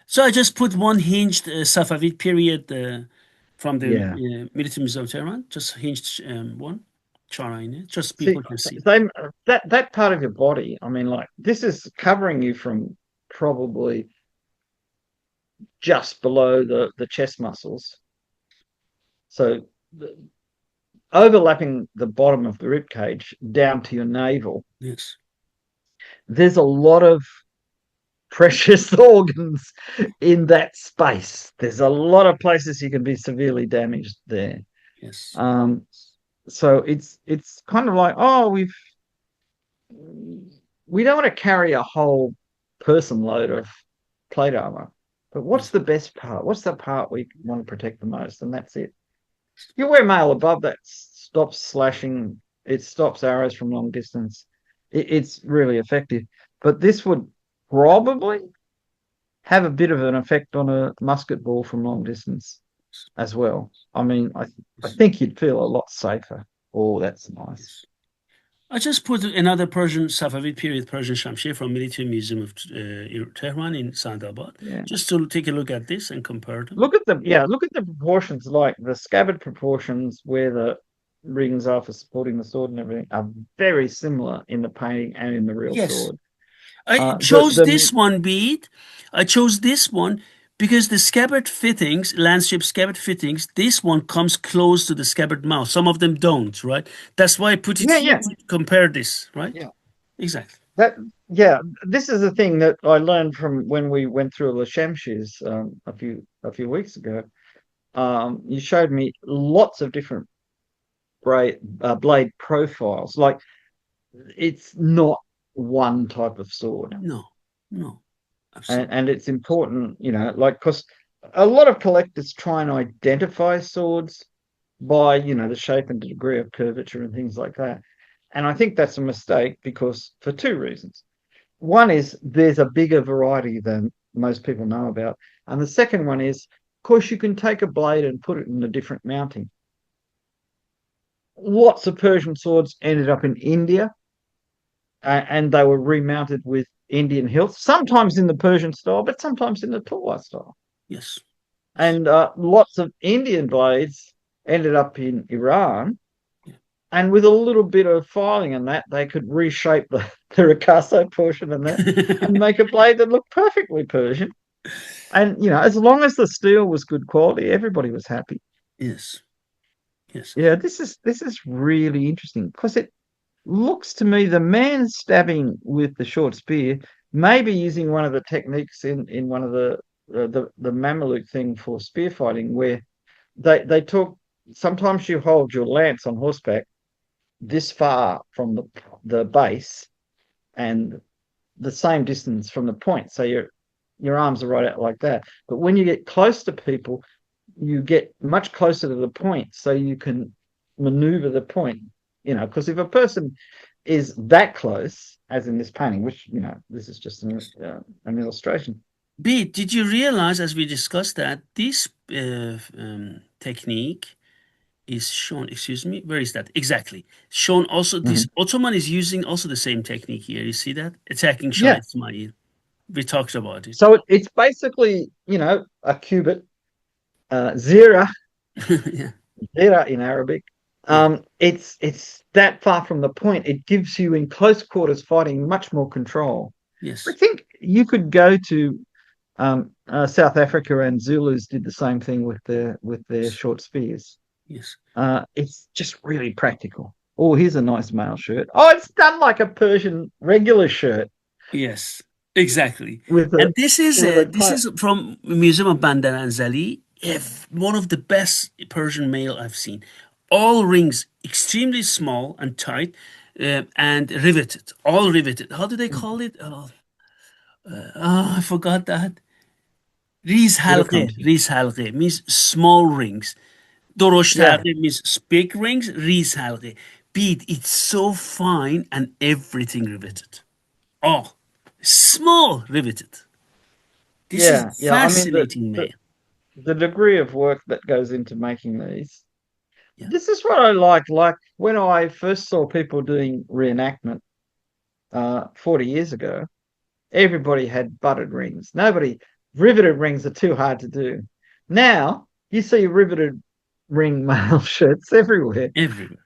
So I just put one hinged Safavid period from the Yeah. Military Museum of Tehran. Just hinged one chara in it, just See, people can see. same that part of your body. I mean, like this is covering you from probably just below the chest muscles. So the, overlapping the bottom of the rib cage down to your navel. Yes. There's a lot of precious organs in that space. There's a lot of places you can be severely damaged there. Yes. Um, so it's kind of like, oh, we don't want to carry a whole person load of plate armor, but what's Yes. the best part? What's the part we want to protect the most? And that's it. You wear mail above that stops slashing. It stops arrows from long distance. It's really effective. But this would probably have a bit of an effect on a musket ball from long distance as well. I mean, I Yes. think you'd feel a lot safer. Oh, that's nice. Yes. I just put another Persian Safavid period Persian Shamshir from Military Museum of Tehran in Sandabad, Yeah. just to take a look at this and compare them. Look at the proportions, like the scabbard proportions where the rings are for supporting the sword and everything are very similar in the painting and in the real Yes. sword. I chose The this one, Beat. I chose this one because the scabbard fittings, landship scabbard fittings, this one comes close to the scabbard mouth. Some of them don't, right? That's why I put it yeah, here yeah, to compare this, right? yeah. Exactly. That yeah, this is the thing that I learned from when we went through the Shamshis a few weeks ago. You showed me lots of different blade profiles. Like it's not one type of sword, No, no, absolutely. and it's important, like because a lot of collectors try and identify swords by the shape and degree of curvature and things like that. And I think that's a mistake because for two reasons. One is there's a bigger variety than most people know about. And the second one is, of course, you can take a blade and put it in a different mounting. Lots of Persian swords ended up in India and they were remounted with Indian hilts, sometimes in the Persian style, but sometimes in the Tulwa style. Yes. Yes. And lots of Indian blades ended up in Iran. Yeah. And with a little bit of filing in that, they could reshape the ricasso portion in that and make a blade that looked perfectly Persian. And as long as the steel was good quality, everybody was happy. Yes. Yes. Yeah, this is really interesting because it looks to me the man stabbing with the short spear may be using one of the techniques in one of the Mameluke thing for spear fighting, where they talk. Sometimes you hold your lance on horseback this far from the base and the same distance from the point, so your arms are right out like that. But when you get close to people, you get much closer to the point so you can maneuver the point, because if a person is that close, as in this painting, which, this is just an illustration. B, did you realize, as we discussed, that this technique is shown, excuse me, where is that? Exactly. Shown also, this Mhm. Ottoman is using also the same technique here. You see that? Attacking Shah Yeah. Ismail. We talked about it. So it's basically, a cubit, zira, Yeah. zira in Arabic. Yeah. It's that far from the point. It gives you in close quarters fighting much more control. I Yes. think you could go to South Africa, and Zulus did the same thing with their Yes. short spears. Yes. It's just really practical. Oh, here's a nice male shirt. Oh, it's done like a Persian regular shirt Yes. Exactly. with a And this is with a this is from Museum of Bandar Anzali. If one of the best Persian mail I've seen. All rings extremely small and tight, and riveted. All riveted. How do they call it? I forgot that. Riz it'll halqe. come to you. Riz halqe means small rings. Dorosh Yeah, halqe means big rings. Riz halqe. Bead. It's so fine and everything riveted. Oh, small riveted. This is yeah. I mean fascinating, the man. the degree of work that goes into making these. Yeah. This is what I like. Like when I first saw people doing reenactment 40 years ago, everybody had buttered rings. Nobody riveted rings are too hard to do. Now you see riveted ring mail shirts everywhere, everywhere.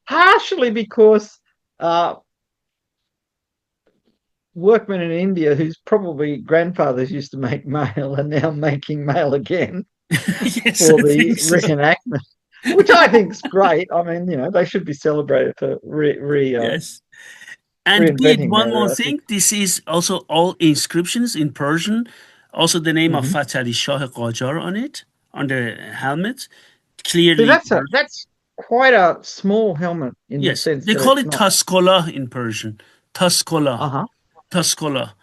partially because uh, workmen in India whose probably grandfathers used to make mail are now making mail again Yes, for I the think so. reenactment, which I think is great. I mean, they should be celebrated for Yes. And Bede, reinventing one that. more I think. thing. This is also all inscriptions in Persian. Also the name of Mhm. Fatali Shah Qajar on it, on the helmet. See, Clearly Persian. that's quite a small helmet in the Yes, sense they that call it's it not. Taskola in Persian. Taskola. Uh-huh. Taskola.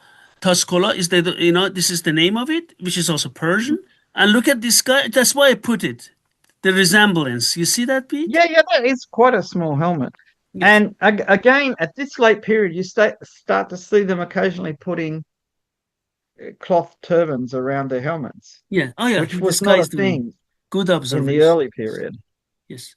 Taskola is this is the name of it, which is also Persian. And look at this guy. That's why I put it. The resemblance. You see that, Pete? Yeah, that is quite a small helmet. Yes. And again, at this late period, you start to see them occasionally putting cloth turbans around their helmets, Yeah. Oh, yeah. which This was guy not a is doing thing good in the observation. early period. Yes.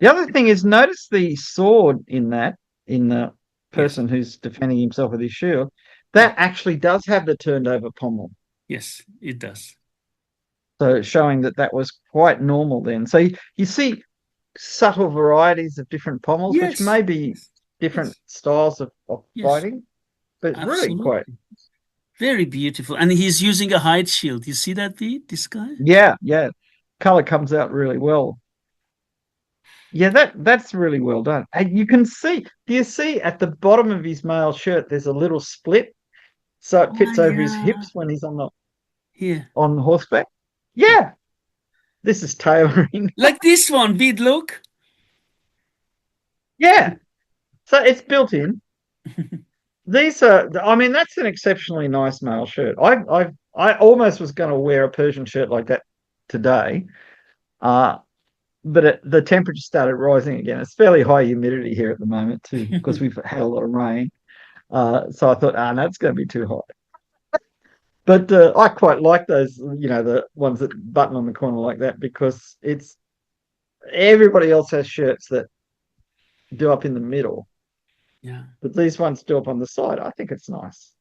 The other thing is notice the sword in the Yes. person who's defending himself with his shield. Yeah. That actually does have the turned over pommel. Yes, it does. So showing that that was quite normal then. So you see subtle varieties of different pommels, which Yes. may be Yes. different Yes. styles of Yes. fighting, but really quite. Absolutely. Very beautiful. And he's using a hide shield. You see that, Pete? This guy? Yeah. Color comes out really well. Yeah, that's really well done. And you can see, do you see at the bottom of his male shirt there's a little split so it Oh, fits over his yeah. hips when he's Here. on horseback? Yeah. Yeah, this is tailoring. Like this one, Pete, look. Yeah. So it's built in. I mean, that's an exceptionally nice male shirt. I almost was going to wear a Persian shirt like that today, uh, but the temperature started rising again. It's fairly high humidity here at the moment too, because we've had a lot of rain. So I thought, no, it's going to be too hot. But I quite like those, the ones that button on the corner like that because it's everybody else has shirts that do up in the middle, Yeah. but these ones do up on the side. I think it's nice.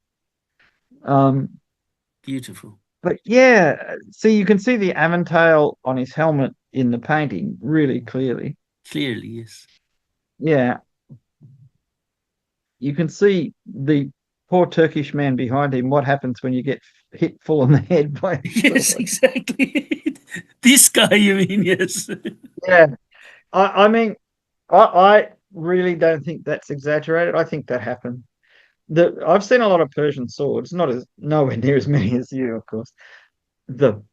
Um, Beautiful. But yeah, see, you can see the Aventail on his helmet in the painting really clearly. Clearly, yes. Yeah, you can see the poor Turkish man behind him. What happens when you get hit full on the head by a Yes, sword? exactly. This guy, you mean, yes. Yeah, I mean, I really don't think that's exaggerated. I think that happened. I've seen a lot of Persian swords, not as nowhere near as many as you, of course. The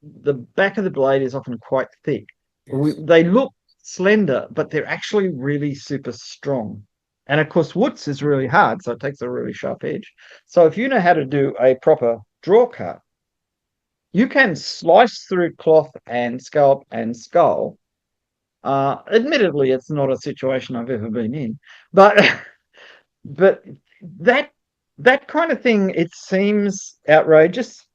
the back of the blade is often quite thick. Yes. They look slender, but they're actually really super strong. And of course, Woods is really hard, so it takes a really sharp edge. So if you know how to do a proper draw cut, you can slice through cloth and scalp and skull. Admittedly, it's not a situation I've ever been in, but but that that kind of thing, it seems outrageous.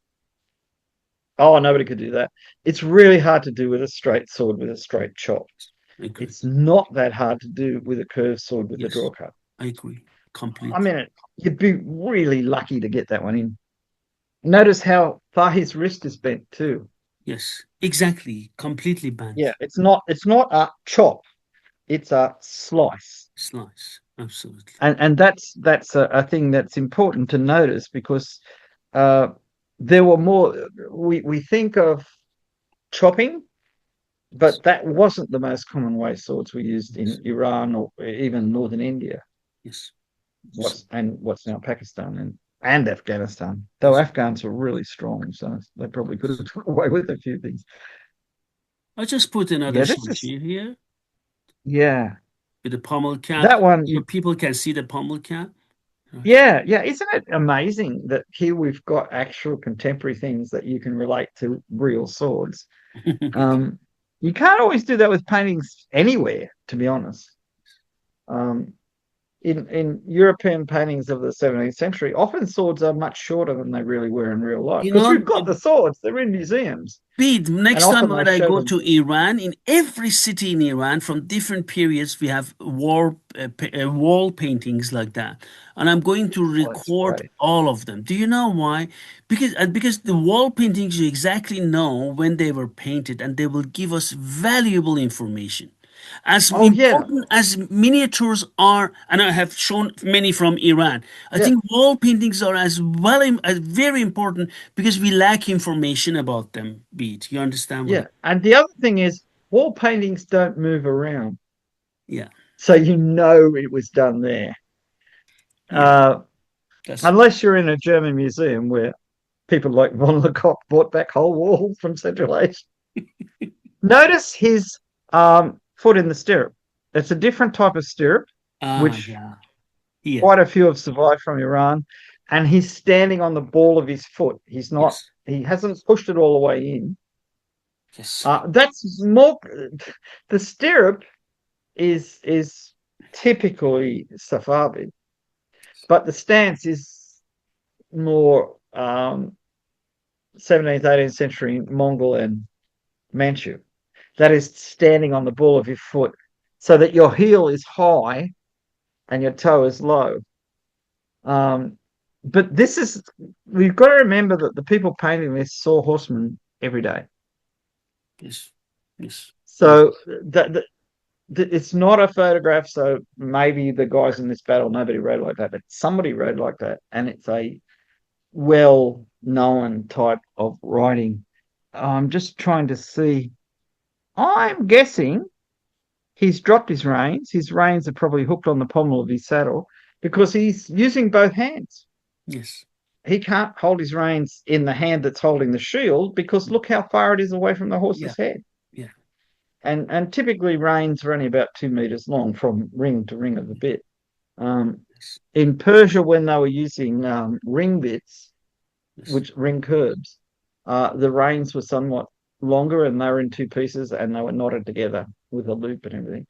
Oh, nobody could do that. It's really hard to do with a straight sword with a straight chop. I agree. It's not that hard to do with a curved sword with a Yes, draw cut. I agree. I Completely. mean, you'd be really lucky to get that one in. Notice how far his wrist is bent too. Yes, exactly. Completely Yeah, banned. it's not a chop, it's a slice. Slice. Absolutely. And that's a thing that's important to notice because uh, there were more. We think of chopping, Yes. but that wasn't the most common way swords were used in Yes. Iran or even northern India. Yes. What's now Pakistan and Afghanistan. Though Yes. Afghans were really strong, so they probably could have got away with a few things. I just put another Yeah, this is Shamshir here yeah. with the pommel cap. That one, People can see the pommel cap. Right. yeah. Isn't it amazing that here we've got actual contemporary things that you can relate to real swords? Um, you can't always do that with paintings anywhere, to be honest. Um, in European paintings of the 17th century, often swords are much shorter than they really were in real life. You Because know, we've got the swords, they're in museums, Pete, and next time often they when I show go them. to Iran, in every city in Iran, from different periods, we have wall paintings like that, and I'm going to Oh, that's record great. all of them. Do you know why? Because the wall paintings, you exactly know when they were painted, and they will give us valuable information. As Oh yeah, important as miniatures are, and I have shown many from Iran, I yeah, think wall paintings are as well as very important because we lack information about them. Beat, you understand what I? yeah. And the other thing is, wall paintings don't move around, Yeah, so you know it was done there. yeah, Uh, that's right. Unless you're in a German museum where people like von Lecoq brought back whole walls from Central Asia. Notice his foot in the stirrup. It's a different type of stirrup, Ah, which yeah, here, quite a few have survived from Iran. And he's standing on the ball of his foot. He's not. yes, He hasn't pushed it all the way in. yes, That's more. The stirrup is typically Safavid, but the stance is more 17th, 18th century Mongol and Manchu. That is standing on the ball of your foot so that your heel is high and your toe is low. Um, but this is, we've got to remember that the people painting this saw horsemen every day. yes, yes, yes, So it's not a photograph. So maybe the guys in this battle, nobody rode like that, but somebody rode like that. And it's a well known type of writing. I'm just trying to see. I'm guessing he's dropped his reins. His reins are probably hooked on the pommel of his saddle because he's using both hands. yes, He can't hold his reins in the hand that's holding the shield because look how far it is away from the yeah, horse's head. yeah, And typically reins are only about 2 meters long from ring to ring of the bit. Um, yes, in Persia, when they were using ring bits, yes. which ring curbs, the reins were somewhat longer and they were in two pieces and they were knotted together with a loop and everything,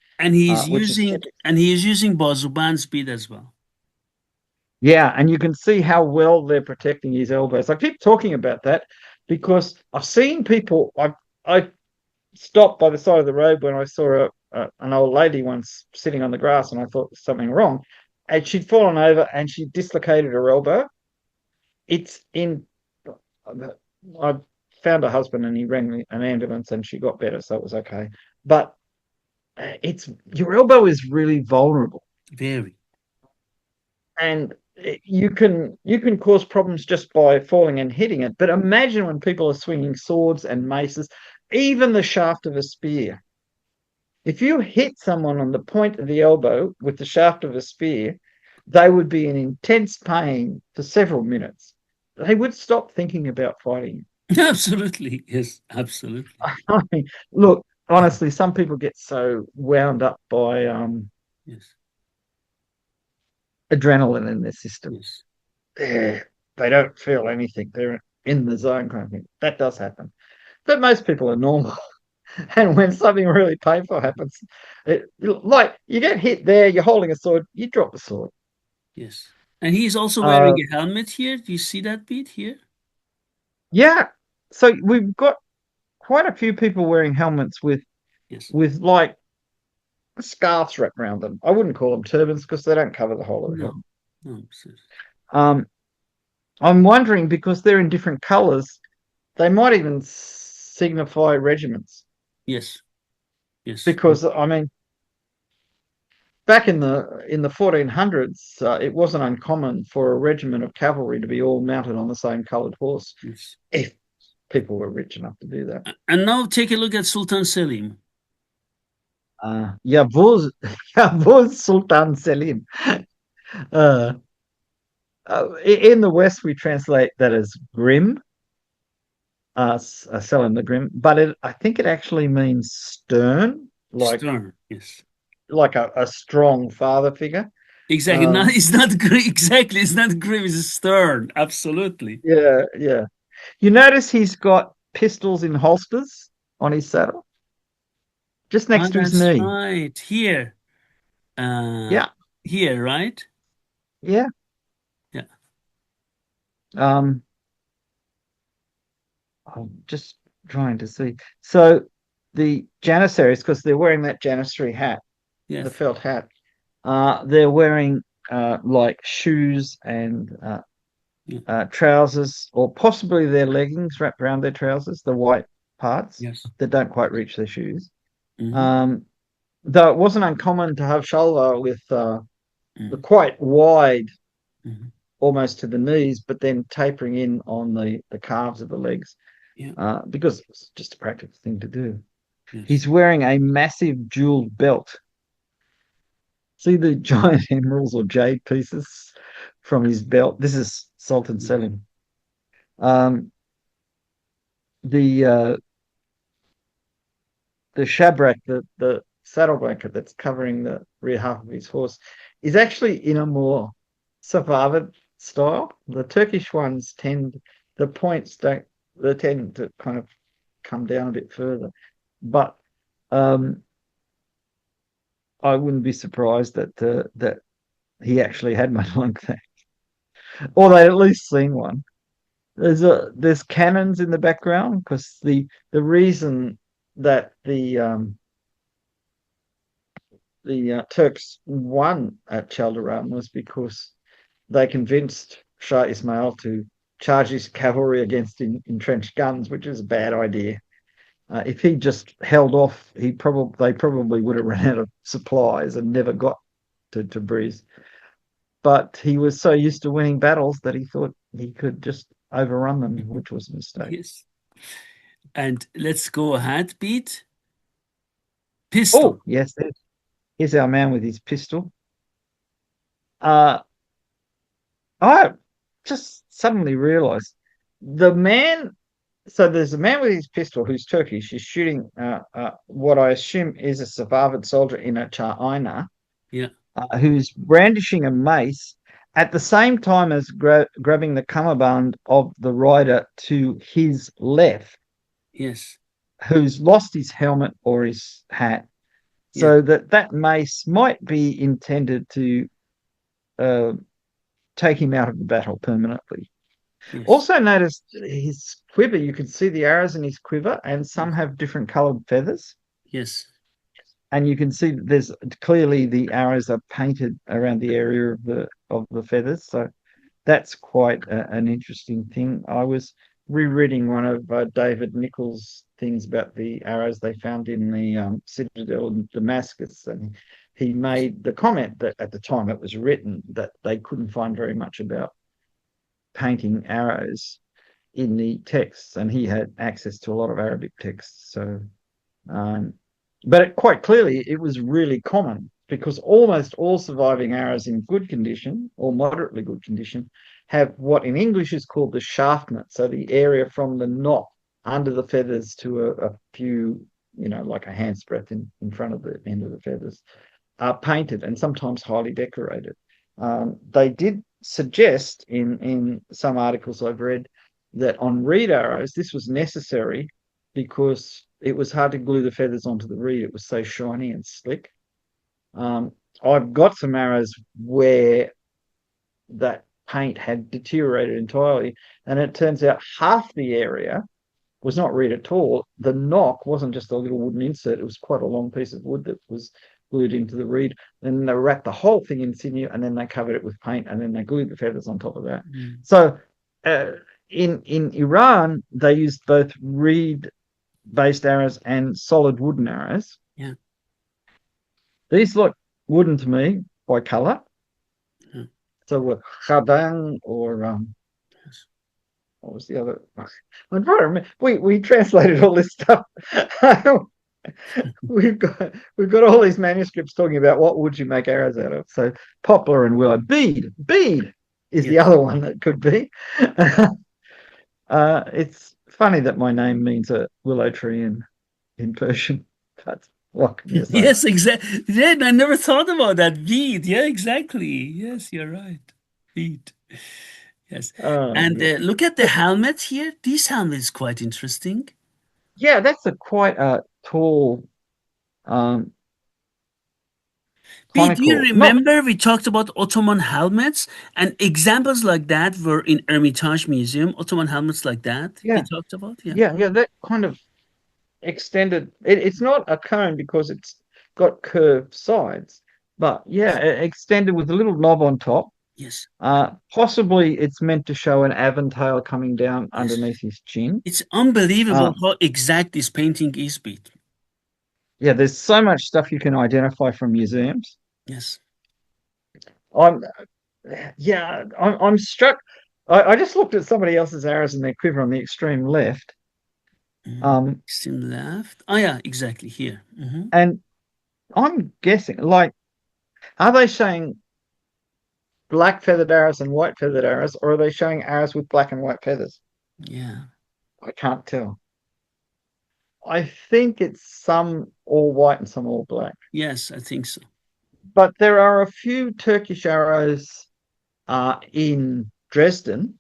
which is typical. And he is using Bazuban speed as well. Yeah, and you can see how well they're protecting his elbows. I keep talking about that because I've seen people. I stopped by the side of the road when I saw an old lady once sitting on the grass, and I thought there's something wrong, and she'd fallen over and she dislocated her elbow. It's in. I found her husband, and he rang an ambulance, and she got better, so it was okay. But it's your elbow is really vulnerable, Very. and you can cause problems just by falling and hitting it. But imagine when people are swinging swords and maces, even the shaft of a spear. If you hit someone on the point of the elbow with the shaft of a spear, they would be in intense pain for several minutes. They would stop thinking about fighting. Absolutely. Yes, absolutely. I mean, look, honestly, some people get so wound up by Yes, adrenaline in their system. yes, Eh, they don't feel anything. They're in the zone kind of thing. That does happen. But most people are normal. And when something really painful happens, like you get hit there, you're holding a sword, you drop the sword. yes. And he's also wearing Uh, a helmet here. Do you see that beat here? yeah. So we've got quite a few people wearing helmets Yes. with like scarves wrapped around them. I wouldn't call them turbans because they don't cover the whole of the No, helmet. no. Um, I'm wondering because they're in different colors, they might even signify regiments. Yes, yes, Because I mean, back in the 1400s, it wasn't uncommon for a regiment of cavalry to be all mounted on the same coloured horse, yes. if people were rich enough to do that. And now take a look at Sultan Selim. Yavuz, Yavuz Sultan Selim. Uh, in the West, we translate that as grim, Selim the Grim, but I think it actually means stern, Stern. Yes. like a strong father figure. Exactly. Not, Um, it's not grim. Exactly. It's not grim. It's stern. Absolutely. yeah, yeah. You notice he's got pistols in holsters on his saddle, just Ah, next to his that's knee. right. Here. Uh, Yeah. Here, right? Yeah. Yeah. Um, I'm just trying to see. So the Janissaries, because they're wearing that Janissary hat, the Yes. felt hat, they're wearing like shoes and Yeah. trousers, or possibly their leggings wrapped around their trousers, the white parts Yes. that don't quite reach their shoes. Mm-hmm. Um, though it wasn't uncommon to have shalwar with the Mm-hmm. quite wide, Mm-hmm. almost to the knees, but then tapering in on the calves of the legs, Yeah. because it's just a practical thing to do. Yes. He's wearing a massive jeweled belt. See the giant emeralds or jade pieces from his belt. This is Sultan Mm-hmm. Selim. Um, the the shabrak, the saddle blanket that's covering the rear half of his horse, is actually in a more Safavid style. The Turkish ones tend, the points don't, they tend to kind of come down a bit further. But um, I wouldn't be surprised that he actually had one like that, or they'd at least seen one. There's cannons in the background because the reason that the Turks won at Chaldiran was because they convinced Shah Ismail to charge his cavalry against entrenched guns, which is a bad idea. If he just held off, they probably would have run out of supplies and never got to Tabriz. But he was so used to winning battles that he thought he could just overrun them, Mm-hmm. which was a mistake. Yes. And let's go ahead, Pete. Pistol. Oh, yes, here's our man with his pistol. Uh, I just suddenly realized the man. So there's a man with his pistol who's Turkish. He's shooting what I assume is a Safavid soldier in a Cha'ina, Yeah. who's brandishing a mace at the same time as grabbing the cummerbund of the rider to his left, Yes. who's lost his helmet or his hat. Yeah. So that mace might be intended to uh, take him out of the battle permanently. Yes. Also notice his quiver. You can see the arrows in his quiver, and some Yes. have different colored feathers. Yes. And you can see that there's clearly the arrows are painted around the area of the feathers. So that's quite an interesting thing. I was rereading one of David Nichols' things about the arrows they found in the citadel in Damascus, and he made the comment that at the time it was written that they couldn't find very much about painting arrows in the texts, and he had access to a lot of Arabic texts. So, um, but quite clearly, it was really common because almost all surviving arrows in good condition or moderately good condition have what in English is called the shaftment, so the area from the knot under the feathers to a few, like a hand's breadth in front of the end of the feathers, are painted and sometimes highly decorated. They did suggest in some articles I've read that on reed arrows this was necessary because it was hard to glue the feathers onto the reed. It was so shiny and slick. Um, I've got some arrows where that paint had deteriorated entirely, and it turns out half the area was not reed at all. The knock wasn't just a little wooden insert, it was quite a long piece of wood that was glued into the reed. Then they wrapped the whole thing in sinew and then they covered it with paint and then they glued the feathers on top of that. Mm. So uh, in Iran, they used both reed based arrows and solid wooden arrows. Yeah. These look wooden to me by color. Yeah. So khadang or Yes. what was the other? I'm trying to remember. We translated all this stuff. we've got all these manuscripts talking about what would you make arrows out of. So poplar and willow. Bead is the Yes. other one that could be. It's funny that my name means a willow tree in Persian. But what can you say? Yes, exactly. Yeah, I never thought about that. Bead. Yeah, exactly. Yes, you're right. Bead. Yes. Oh And yeah. look at the helmet here. This helmet is quite interesting. Yeah, that's a quite a tall um Pete, do you conical. Not remember we talked about Ottoman helmets and examples like that were in Hermitage Museum? Ottoman helmets like that we yeah, talked about. Yeah. yeah. That kind of extended. It's not a cone because it's got curved sides, but yeah, extended with a little knob on top. Yes. Possibly it's meant to show an aventail coming down Yes. underneath his chin. It's Uh, unbelievable how exact this painting is, Pete. yeah, there's so much stuff you can identify from museums. Yes. I'm, yeah, I'm struck. I just looked at somebody else's arrows in their quiver on the extreme left, Extreme left. Oh yeah, exactly here. and I'm guessing, like, are they showing black feathered arrows and white feathered arrows, or are they showing arrows with black and white feathers? Yeah. I can't tell. I think it's some all white and some all black. Yes, I think so. But there are a few Turkish arrows in Dresden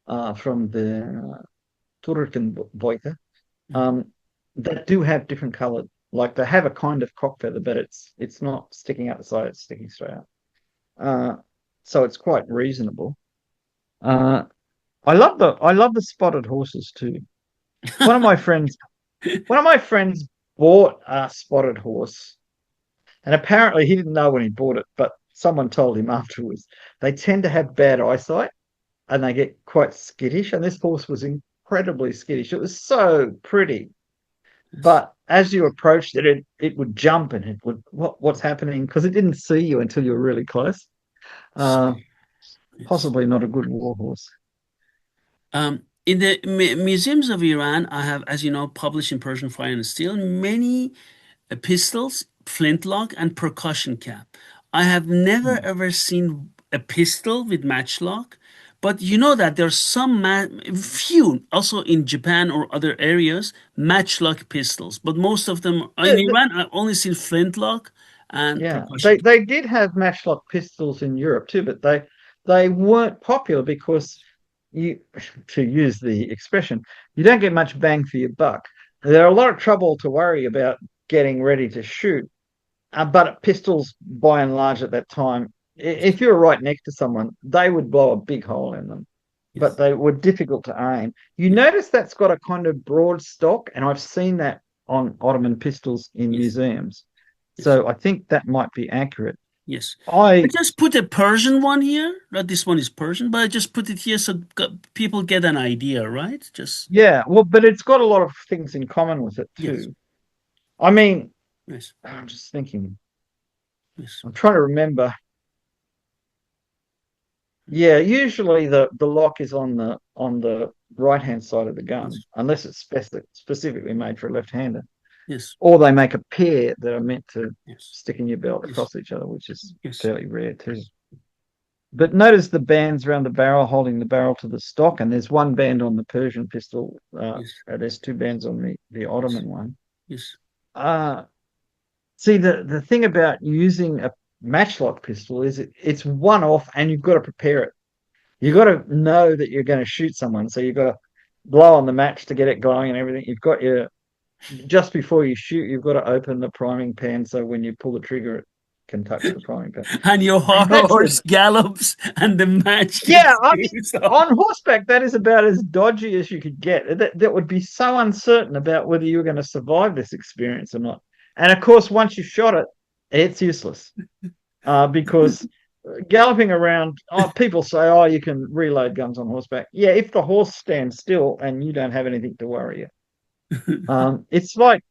from the Turkenbeute Mhm. um, that do have different colored. Like they have a kind of cock feather, but it's not sticking out the side; it's sticking straight out. Uh, so it's quite reasonable. Uh, I love the spotted horses too. One of my friends one of my friends bought a spotted horse, and apparently he didn't know when he bought it, but someone told him afterwards. They tend to have bad eyesight and they get quite skittish. And this horse was incredibly skittish. It was so pretty, Yes. but as you approached it, it would jump and it would what's happening because it didn't see you until you were really close. Uh, Yes. Possibly not a good war horse. In the museums of Iran, I have, as you know, published in Persian Fire and Steel, many pistols, flintlock, and percussion cap. I have never Hmm. ever seen a pistol with matchlock, but you know that there's few also in Japan or other areas matchlock pistols, but most of them in The, Iran I've only seen flintlock and Yeah, percussion. they did have matchlock pistols in Europe too, but they weren't popular because you, to use the expression, you don't get much bang for your buck. There are a lot of trouble to worry about getting ready to shoot, but pistols, by and large, at that time, if you were right next to someone, they would blow a big hole in them. But Yes, they were difficult to aim. You yes, notice that's got a kind of broad stock, and I've seen that on Ottoman pistols in yes, museums. yes, So I think that might be accurate. yes. I I just put a Persian one here. Not this one is Persian, but I just put it here so people get an idea, right? Just Yeah, well, but it's got a lot of things in common with it yes, too. I mean, yes, I'm just thinking. yes, I'm trying to remember. Yeah, usually the lock is on the right hand side of the gun, yes, unless it's specifically made for a left hander. yes, Or they make a pair that are meant to yes, stick in your belt yes, across each other, which is yes, fairly rare too. But notice the bands around the barrel holding the barrel to the stock, and there's one band on the Persian pistol. yes, There's two bands on the yes, Ottoman one. yes, Uh, See, the thing about using a matchlock pistol is it's one off, and you've got to prepare it. You've got to know that you're going to shoot someone, so you've got to blow on the match to get it going and everything. You've got your just before you shoot, you've got to open the priming pan so when you pull the trigger, it can touch the priming pan. and your And that's the horse gallops and the match Yeah, gets I mean, used up. on horseback, that is about as dodgy as you could get. That would be so uncertain about whether you were going to survive this experience or not. And of course, once you shot it, it's useless because galloping around, people say, oh, you can reload guns on horseback. Yeah, if the horse stands still and you don't have anything to worry you. It's like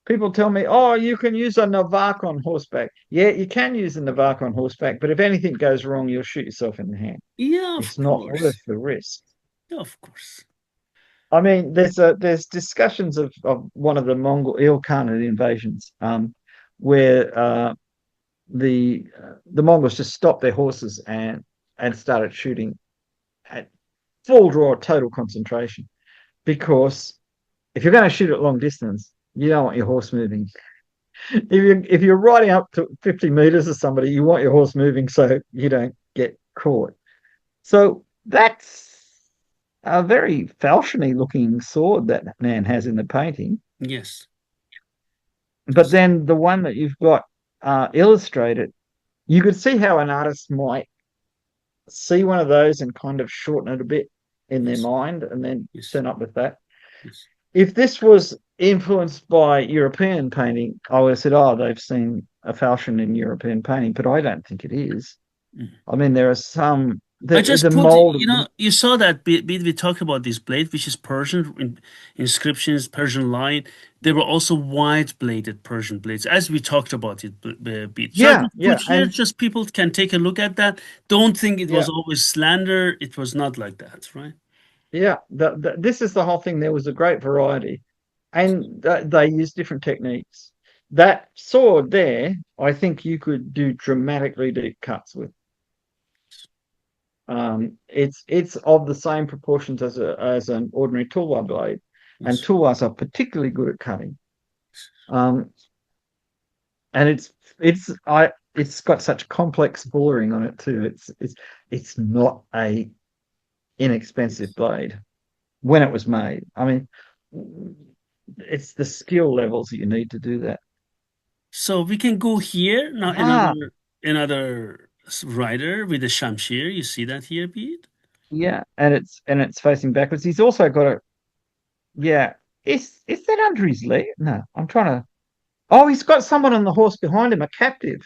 people tell me, oh, you can use a Navak on horseback. Yeah, you can use a Navak on horseback, but if anything goes wrong, you'll shoot yourself in the hand. Yeah, of It's not worth course. the risk. Yeah, of course. I mean, there's discussions of one of the Mongol Ilkhanate invasions, where the Mongols just stopped their horses and started shooting at full draw, total concentration. Because if you're going to shoot at long distance, you don't want your horse moving. If you're riding up to 50 meters of somebody, you want your horse moving so you don't get caught. So that's a very falchiony looking sword that man has in the painting. Yes. But Yes. then the one that you've got illustrate it, you could see how an artist might see one of those and kind of shorten it a bit in their Yes. mind and then Yes. turn up with that. Yes. If this was influenced by European painting, I would have said, oh, they've seen a fashion in European painting, but I don't think it is. Mm. I mean, there are some, I the just put, mold of them. you saw that bit we talked about this blade, which is Persian inscriptions, Persian line. There were also wide bladed Persian blades, as we talked about it bit. So I Yeah, just put yeah. here, And just people can take a look at that. Don't think it was yeah, always slander. It was not like that, right? yeah. This is the whole thing. There was a great variety and they used different techniques. That sword there, I think you could do dramatically deep cuts with. It's of the same proportions as an ordinary tulwar blade, and Yes. tulwars are particularly good at cutting. Um, and it's got such complex boring on it too. It's not a inexpensive Yes. blade when it was made. I mean, it's the skill levels that you need to do that. So we can go here now. Ah, Another rider with the shamshir. You see that here, Pete? yeah, and it's facing backwards. He's also got a yeah. Is that under his leg? No, I'm trying to. Oh, he's got someone on the horse behind him, a captive.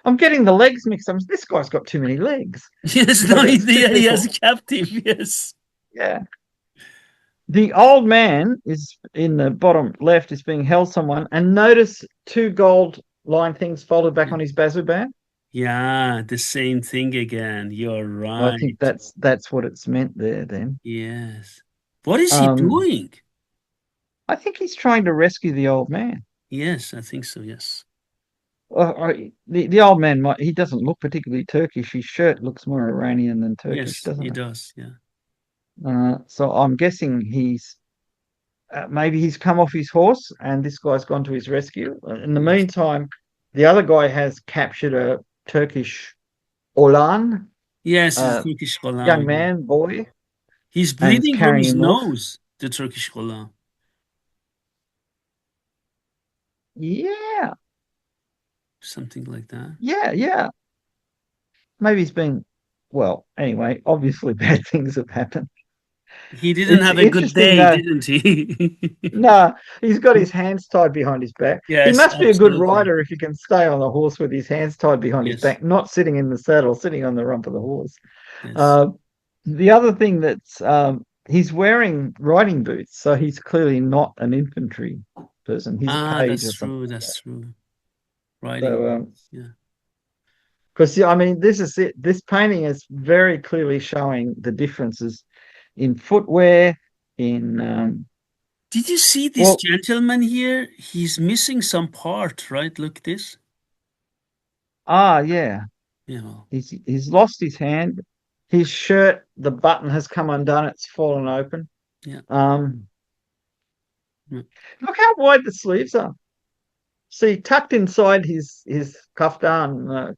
I'm getting the legs mixed up. This guy's got too many legs. Yes. But No it's two idea. He has a people. captive. Yes. Yeah. The old man is in the bottom left is being held someone, and notice two gold line things folded back on his bazu band. Yeah, the same thing again. You're I think right. that's what it's meant there. Then, Yes. What is he um, doing? I think he's trying to rescue the old man. Yes, I think so. Yes. The old man he doesn't look particularly Turkish. His shirt looks more Iranian than Turkish, Yes, he doesn't it? does. Yeah. So I'm guessing maybe he's come off his horse and this guy's gone to his rescue. In the Yes. meantime, the other guy has captured a Turkish Olan, Yes, it's a Turkish young Ghulam. Yeah. man, boy, He's and is breathing from carrying his him off. nose, the Turkish Ghulam. Yeah, Something like that. yeah. Maybe he's been, well, anyway, obviously bad things have happened. He didn't It's have a good interesting day, though. didn't he? No, he's got his hands tied behind his back. He Yes, must be a good absolutely. rider if he can stay on the horse with his hands tied behind his Yes, back, not sitting in the saddle, sitting on the rump of the horse. yes. Uh, the other thing that's he's wearing riding boots, so he's clearly not an infantry person. He's a Ah, page that's or something true. like That's that. true. Riding. So, Yeah. because I mean, this is it. This painting is very clearly showing the differences in footwear. In Did you see this well, gentleman here? He's missing some part, right? Look this. yeah, Yeah. he's lost his hand. His shirt, the button has come undone. It's fallen open. Yeah. Um, Yeah. look how wide the sleeves are. See, tucked inside his kaftan.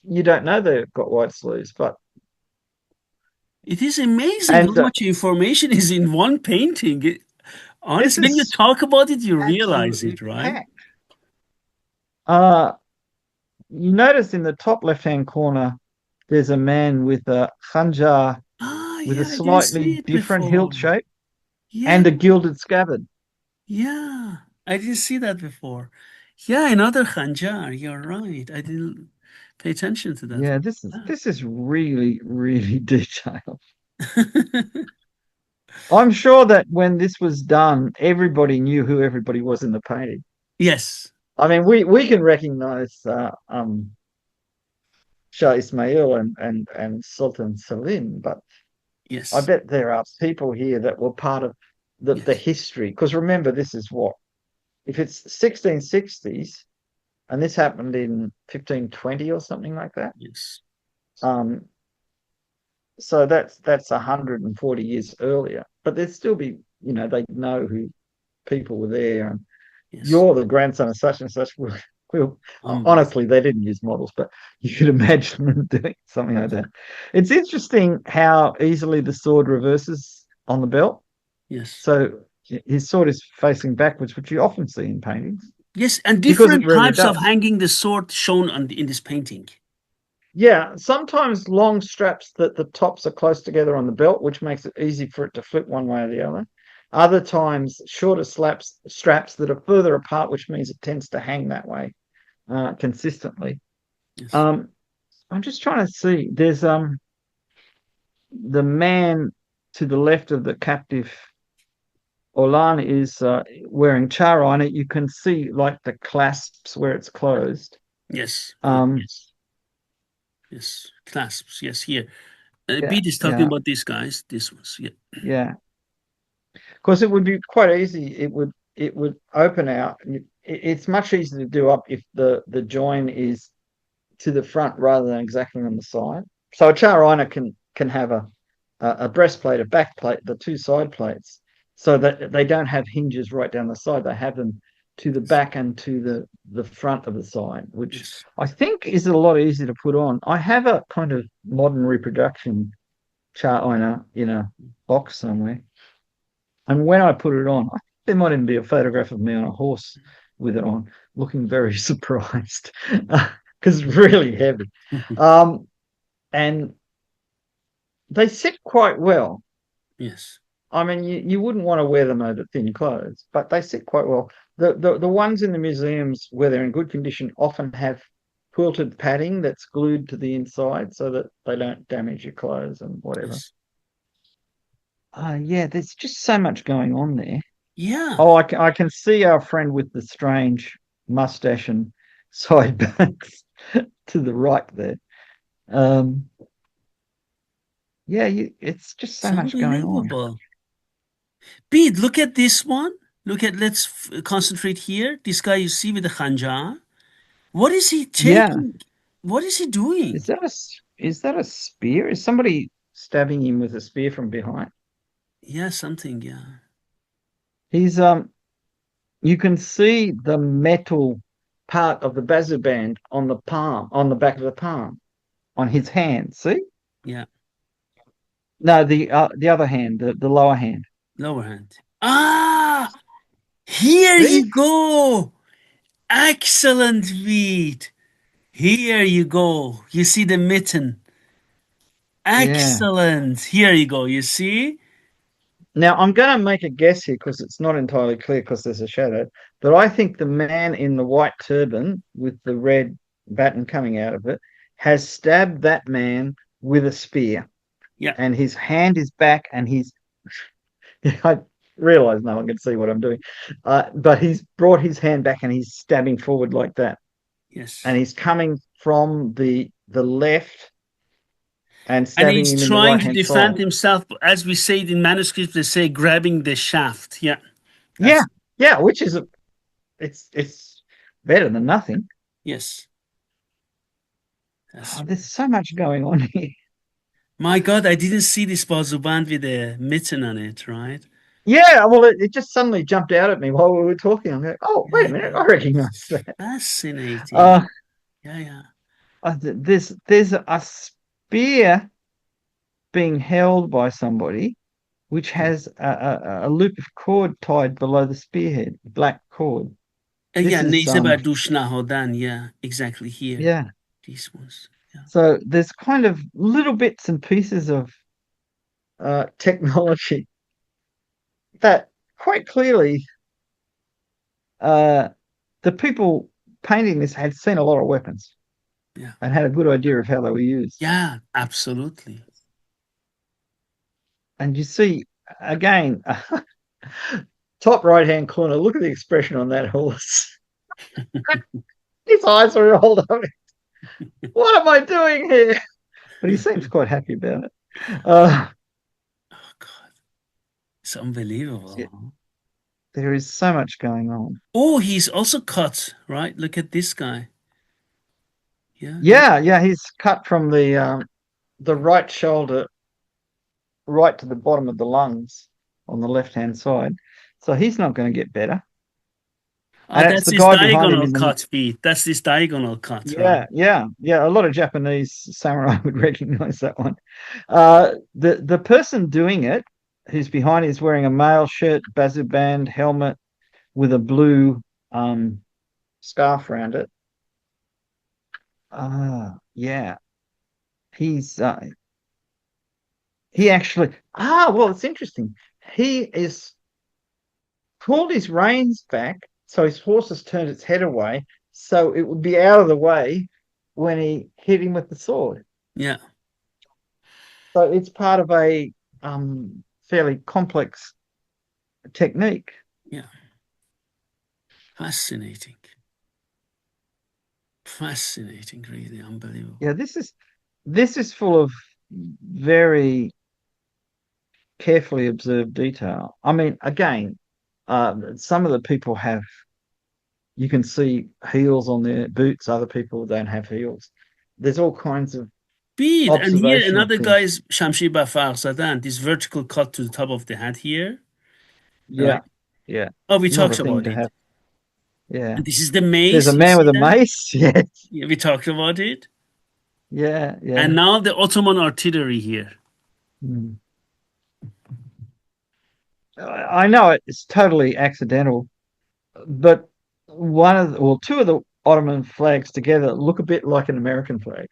You don't know they've got wide sleeves, but It is amazing how and much information is in one painting. this Honestly, when you is talk about it, you realize absolutely it, right? packed. Uh, you notice in the top left-hand corner, there's a man with a khanjar Ah, with a yeah, I didn't see slightly it different before. hilt shape Yeah, and a gilded scabbard. yeah, I didn't see that before. Yeah, another Khanjar. You're right. I didn't pay attention to that. Yeah, this is Ah. this is really, really detailed. I'm sure that when this was done, everybody knew who everybody was in the painting. Yes, I mean, we can recognize Shah Ismail and Sultan Selim, but I yes, bet there are people here that were part of the yes, history. Because remember, this is what if it's 1660s and this happened in 1520 or something like that. yes, Um, so that's 140 years earlier. But there'd still be, they know who people were there, and yes. you're the grandson of such and such. Well, Unbelievable. honestly, they didn't use models, but you could imagine them doing something like that. It's interesting how easily the sword reverses on the belt. Yes. So his sword is facing backwards, which you often see in paintings. Yes, and because it different really types of does. hanging the sword shown in this painting. Yeah, sometimes long straps that the tops are close together on the belt, which makes it easy for it to flip one way or the other. Other times, shorter straps that are further apart, which means it tends to hang that way consistently. Yes. Um, I'm just trying to see. There's the man to the left of the captive Olan is wearing char. You can see like the clasps where it's closed. Yes. Um, Yes. Clasps. Yes. Here. yeah, Bede is talking yeah, about these guys. This ones. Yeah. yeah. Because it would be quite easy. It would open out. It's much easier to do up if the join is to the front rather than exactly on the side. So a charina can have a breastplate, a back plate, the two side plates, so that they don't have hinges right down the side. They have them to the back and to the front of the side, which Yes. I think is a lot easier to put on. I have a kind of modern reproduction charina in a box somewhere, and when I put it on, there might even be a photograph of me on a horse with it on, looking very surprised because it's really heavy. Um, and they sit quite well. Yes. I mean, you wouldn't want to wear them over thin clothes, but they sit quite well. The ones in the museums where they're in good condition often have quilted padding that's glued to the inside so that they don't damage your clothes and whatever. Yes. Yeah, there's just so much going on there. Yeah. Oh, I can see our friend with the strange mustache and sideburns to the right there. Um, yeah, it's just It's so much going on. unbelievable. Bede, look at this one. Look at, let's concentrate here. This guy you see with the khanjar. What is he Yeah, taking? What is he doing? is that a spear? Is somebody stabbing him with a spear from behind? Yeah, something. Yeah. He's you can see the metal part of the bazu band on the palm, on the back of the palm, on his hand. See? Yeah. No, the other hand, the lower hand. Lower hand. Ah, here See? you go. Excellent, Bede. Here you go. You see the mitten. Yeah. Excellent. Here you go. You see? Now I'm going to make a guess here because it's not entirely clear because there's a shadow, but I think the man in the white turban with the red baton coming out of it has stabbed that man with a spear, Yeah. and his hand is back, and he's I realize no one can see what I'm doing, but he's brought his hand back and he's stabbing forward like that, and Yes. he's coming from the left and And stabbing he's him in the trying right to hand defend side. himself, as we say it in manuscripts, they say grabbing the shaft. Yeah. Yeah, That's, yeah, which is it's better than nothing. yes. That's Oh, right. there's so much going on here. My God, I didn't see this bazuband with a mitten on it, right? Yeah, well, it just suddenly jumped out at me while we were talking. I'm like, oh, wait a Yeah, minute, I recognize that. fascinating. Uh, Yeah, yeah. there's a spear being held by somebody, which Yeah, has a loop of cord tied below the spearhead, black cord. This yeah, is neyse ber duş nahodan. Yeah, exactly here. yeah. These ones. Yeah, So there's kind of little bits and pieces of technology that quite clearly uh, the people painting this had seen a lot of weapons yeah, and had a good idea of how they were used. yeah, absolutely. And you see, again, top right hand corner, look at the expression on that horse. His eyes are rolled up. What am I doing here? But he seems quite happy about it. Uh, Oh God, it's unbelievable. yeah, Huh? there is so much going on. Oh, he's also cut, right? Look at this guy. Yeah, look. Yeah, yeah, he's cut from the right shoulder right to the bottom of the lungs on the left hand side. So he's not going to get better. Oh, And it's that's the his guy behind him diagonal in the cut, Pete. That's this diagonal cut, right? yeah, yeah, yeah. A lot of Japanese samurai would recognize that one. The person doing it, who's behind, is wearing a mail shirt, bazu band, helmet with a blue um scarf around it. Yeah. He's he actually well, it's interesting. He is pulled his reins back so his horse has turned its head away so it would be out of the way when he hit him with the sword. Yeah, So it's part of a fairly complex technique. yeah. Fascinating. Fascinating, really unbelievable. Yeah, this is full of very carefully observed detail. I mean, again, some of the people have you can see heels on their boots. Other people don't have heels. There's all kinds of Bead, and here observational another things. guy's Shamshi Bafar Sadan, this vertical cut to the top of the hat here, Yeah, right? yeah, Oh, we not a talked thing about to it. have. Yeah, And this is the there's a mace, you man see with a that? mace. Yes, Yeah, we talked about it. yeah, And yeah. now the Ottoman artillery here. Mm. I know it's totally accidental, but two of the Ottoman flags together look a bit like an American flag.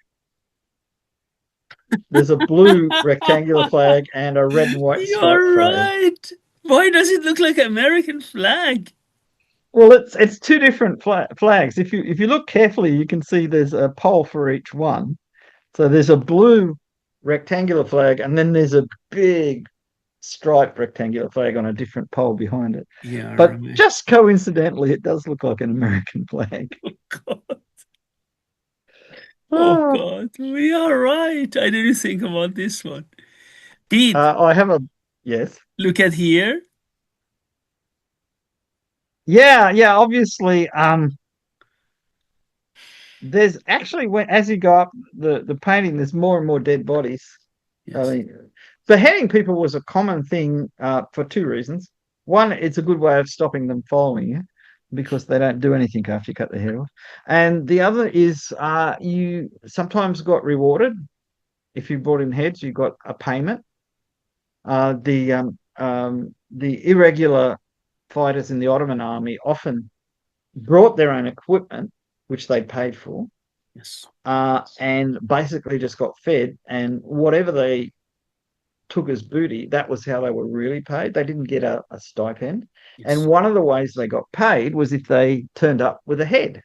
There's a blue rectangular flag and a red and white striped You're flag. right. Why does it look like American flag? Well, it's two different flags. If you look carefully, you can see there's a pole for each one. So there's a blue rectangular flag, and then there's a big striped rectangular flag on a different pole behind it. Yeah, But right. just coincidentally, it does look like an American flag. God. Oh Oh, God, we are right. I didn't think about this one. Pete, I have a yes. look at here. Yeah, yeah. Obviously, there's actually when as you go up the painting, there's more and more dead bodies. I Yes. mean, beheading people was a common thing for two reasons. One, it's a good way of stopping them following you because they don't do anything after you cut their head off. And the other is you sometimes got rewarded if you brought in heads. You got a payment. The irregular fighters in the Ottoman army often brought their own equipment, which they paid for, Yes. and basically just got fed. And whatever they took as booty, that was how they were really paid. They didn't get a stipend. And Yes. one of the ways they got paid was if they turned up with a head,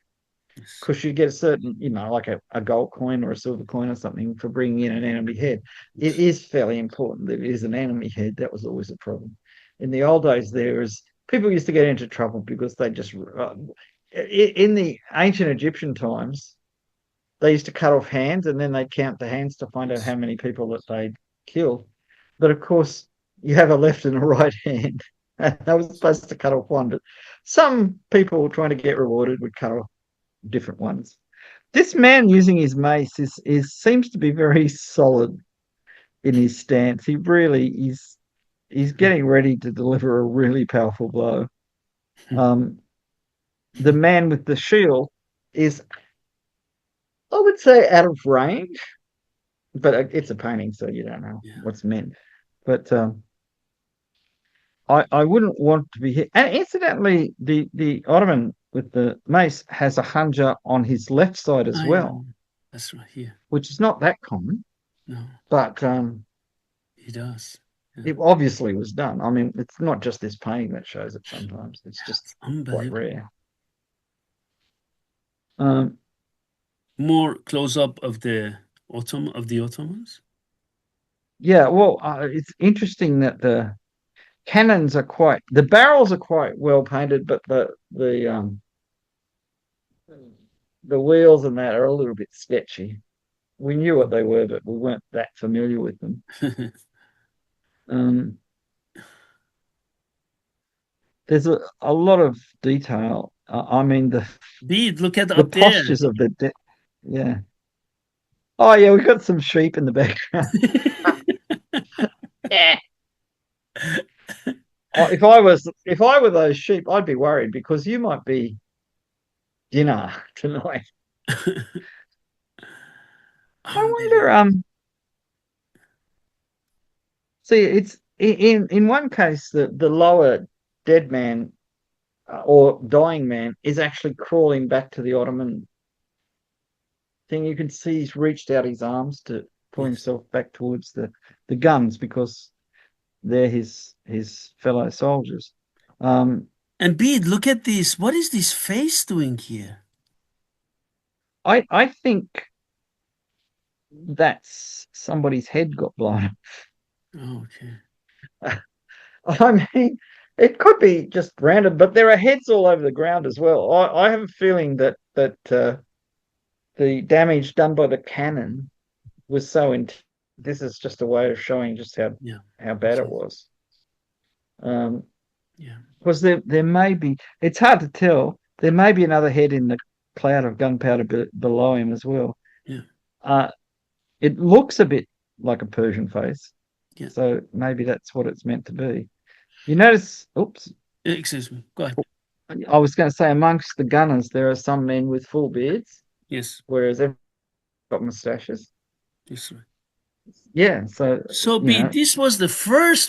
Yes. because you get a certain, like a gold coin or a silver coin or something for bringing in an enemy head. It Yes. is fairly important that it is an enemy head. That was always a problem. In the old days, people used to get into trouble because they just, in the ancient Egyptian times, they used to cut off hands and then they'd count the hands to find out Yes. how many people that they'd killed. But of course, you have a left and a right hand. And they were supposed to cut off one, but some people trying to get rewarded would cut off different ones. This man using his mace is seems to be very solid in his stance. He really is he's getting ready to deliver a really powerful blow. Um, the man with the shield is, I would say, out of range, but it's a painting, so you don't know Yeah. what's meant. But I wouldn't want to be hit. And incidentally, the Ottoman with the mace has a hunja on his left side as I know. well, That's right here. which is not that common, No, but he does. Yeah. it obviously was done. I mean, it's not just this painting that shows it sometimes. It's just It's quite unbelievable. rare. Um, More close up of the Ottomans. yeah, well, it's interesting that the barrels are quite well painted, but the wheels and that are a little bit sketchy. We knew what they were, but we weren't that familiar with them. Um, there's a lot of detail. I mean, Bede, look at the up there. postures of yeah. Oh yeah, we got some sheep in the background. Yeah. If I were those sheep, I'd be worried because you might be dinner tonight. I wonder. Unbelievable. See, it's in one case the lower dead man. or dying man is actually crawling back to the Ottoman thing. You can see he's reached out his arms to pull Yes. himself back towards the guns because they're his fellow soldiers. Um, And Bede, look at this. What is this face doing here? I think that's somebody's head got blown. Oh, okay. I mean, it could be just random, but there are heads all over the ground as well. I have a feeling that the damage done by the cannon was so intense. This is just a way of showing just Yeah. how bad it Absolutely. was. Um, Yeah. because there may be, it's hard to tell. There may be another head in the cloud of gunpowder below him as well. Yeah. Uh, it looks a bit like a Persian face, Yeah. so maybe that's what it's meant to be. You notice, oops, Excuse me. Go ahead. I was going to say amongst the gunners, there are some men with full beards, Yes. whereas everyone's got moustaches. Yes. Right. Yeah, so, So, you Bede, know, this was the first